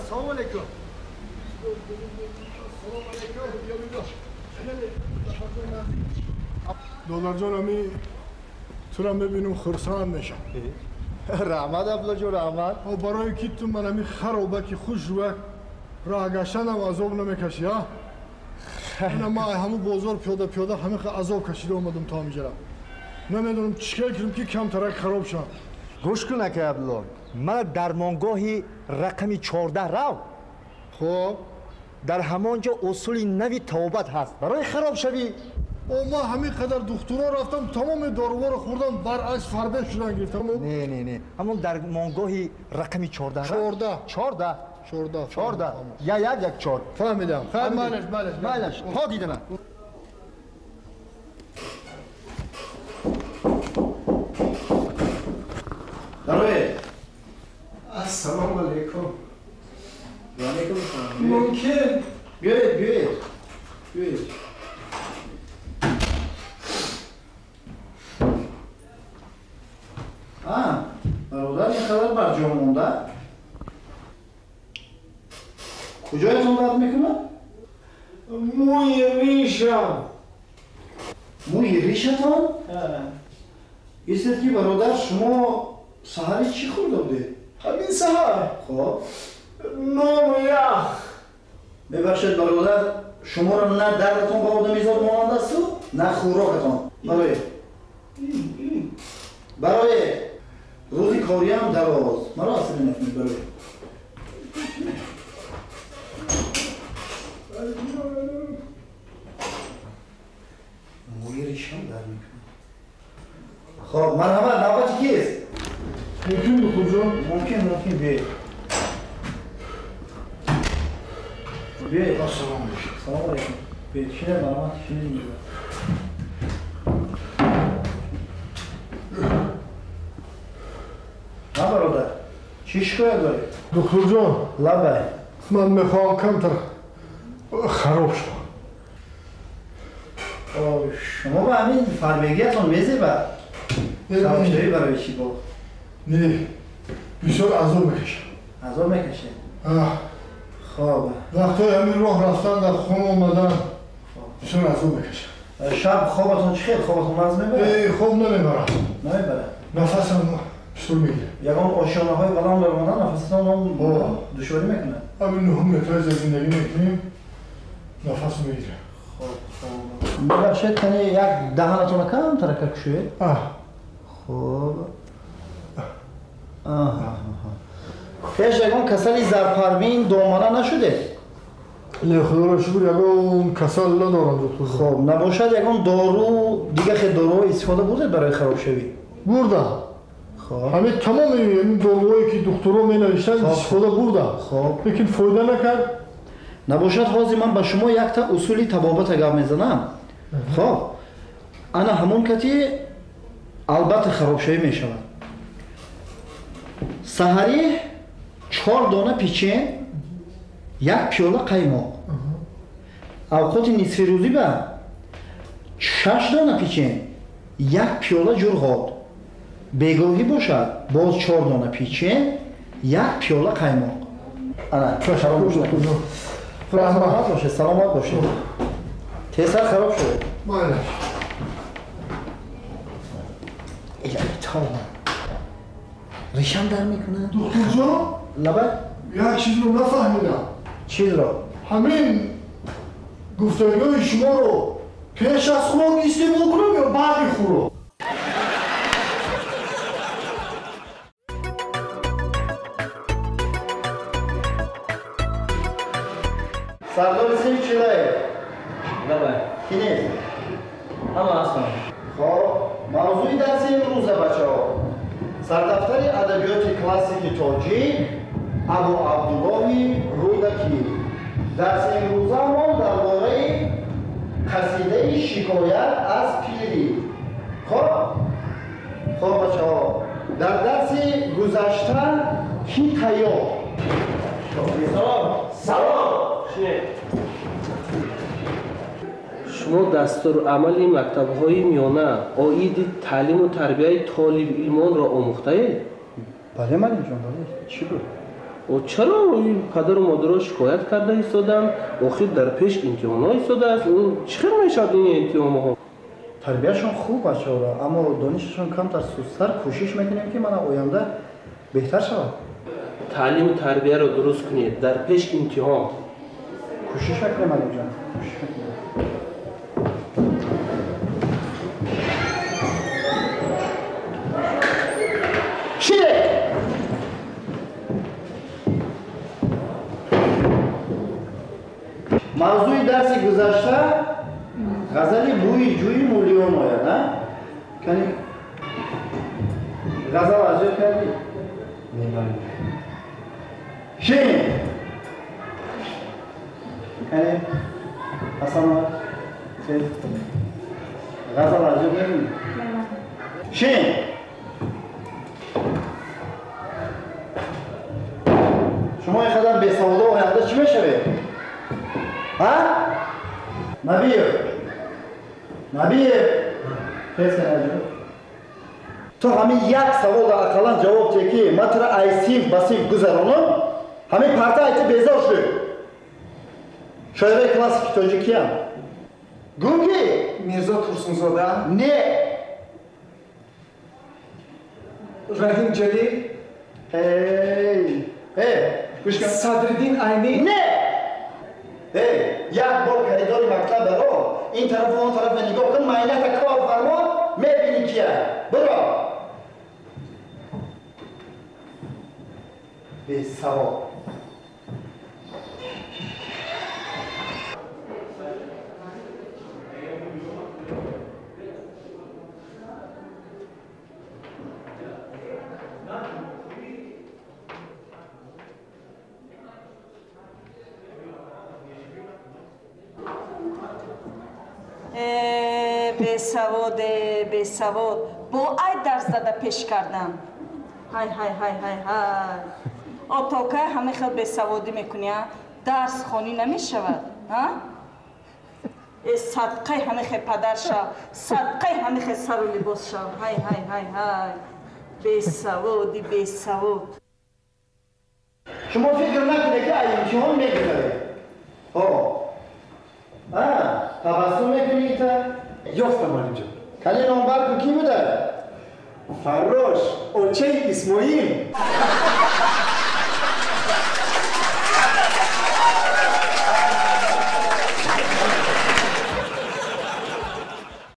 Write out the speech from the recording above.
السلام علیکم. دولار جان همی تو را میبینم خرسند میشم. رحمت ابلا جو رحمت. برای کی تو من همی خرابه که خوش روه راه گشتنم عذاب نمیکشی ها؟ اینا ما همه بازار پیاده همه عذاب کشیده اومدم تا میجرم. نمیدونم چیکار کنم که کم ترک خراب شم. گوش کن که ابلا من در درمانگاهی رقم 14 رو. خب در همانجا اصول نوی توبت هست برای خراب شوی. ما همین قدر دکترها رفتم تمام داروها رو خوردم برعکس فربه شدن گرفتم. نه همون در درمانگاهی رقم 14 14 یا یک 4 فهمیدم. مالش ها دیدم. دروی السلام علیکم. و علیکم السلام. ممکن بیایید برادر این خبر بر جا مونده کجایتون درد میکنه؟ موی ریشم. موی ریشتان؟ ایستید که برادر شما سحری چی خورده بوده؟ همین سحر خب نان و یخ. ببخشید برادر شما را نه دردتون با آدمیزاد مانند است نه خوراکتان برای روزی کاری هم دراز مرا اصلی نفهمید برای موی ریشم در میکنه. خب مرحبا نوبتی کیست؟ ممکن دکتر جان؟ ممکن بیایید. سلام علیکم. بیایید شیره برامت شیره میگه. نه برادر چی شکایت داری؟ دکتر جان لبه من میخوام کمتر خراب شد. شما به همین فربگیتون میزیبه خرابشوی برای چی با؟ نه بسیار عذاب میکشم. عذاب میکشه؟ خوابه وقتی همین راه رفتن در خونه اومدن بسیار عذاب میکشم. شب خوابتون چی خیلی؟ خوابتون نز میبره؟ خواب نمیبرم. نمیبره؟ نفسم بسیار میگیره. یکان آشیانه های بلند برمانه نفستان هم دشواری میکنه؟ همین 9 متر زندگی میکنیم نفس میگیره. خب ببخشید کنی یک دهانتون کم ترکه کشوید؟ خب پیش یکان کسلی زرپروین دامانه نشده؟ نه خدا را شکر یکان کسل ندارم دکتر. خب نباشد یکان دارو دیگه خیلی دارو استفاده بوده برای خراب شوی؟ بردم. خب همه تمام این داروهایی که دکترها می نوشتن استفاده بردم. خب لیکن فایده نکرد. نباشد حاضی من به شما یک تا اصولی تبابت گفت میزنم. خب انا همون کتی البته خراب شوی می شود. سحری 4 دانه پیچه 1 پیاله قیماق اوقات نصف روزی به 6 دانه پیچه 1 پیاله جرغاد بگاهی باشد باز 4 دانه پیچه 1 پیاله قیماق. انا سلامت باشه سلامت باشه. تیسر خراب شده. مالش ایلا تمام ریشم در میکنه. دکتر جان لبه یک چیز رو نفهمیدم. چیز را؟ همین گفتگوی شما رو پیش از خوراک استعمال کنم یا بعد خوراک؟ سردار اسمی چی داره؟ لبه کی نیست؟ همه هستم. خب موضوع درس امروز بچه ها سردفتر ادبیات کلاسیک تاجیک ابو عبدالله رودکی. درس امروز ما درباره قصیده شکایت از پیری. خب بچه ها در درس گذشته کی تیار؟ سلام شما دستور عمل مکتب‌های میانه عاید تعلیم و تربیت طالب علمان را آموخته اید؟ بله معلم جان بله چی بود؟ چرا پدر و مادر شکایت کرده ایستادن؟ آخر در پیش امتحان ها ایستاده است. چخیر میشد این امتحان ها؟ تربیتشون خوب بچه ها را، اما دانششون کمتر سستر کوشش میکنیم که من آینده بهتر شود. تعلیم و تربیه رو درست کنید در پیش امتحان. کوشش میکنیم علی جان، کوشش میکنیم. موضوع درس گذشته غزل بوی جوی مولیون آید نه؟ کنی غزل عجب کردی؟ نیمانی شین کنی حسن آید غزل عجب نبینی؟ شین شما این قدر به سواده و آینده چی میشوید؟ ها؟ نبیه کیسه نجوم تو همین یک سوال را اقلا جواب چکی مطرح ایسیف بسیف گذرانم همین پرته ایتی بیزار شد شاعره کلاسیک توجیکی هم گونگی میرزا ترسونزاده نه رحیم جلی گوش کن صدرالدین عینی نه یک بار خریداری مکتب برو این طرف و اون طرف نگاه کن معاینت کار فرما میبینی کیه برو به سواب بی‌سواد با ای درس داده پیش کردم های تا که همه خیلی بی‌سوادی میکنی درس خونی نمیشود صدقه همه خیلی پدر شو صدقه همه خیلی سر و لباس شو های بی‌سواد شما فکر نکنه که این امتحان میگذره تبسم میکنی تا یافتم علی جان کلی نامبر کو کی بوده؟ فراش اوچه اسماعیل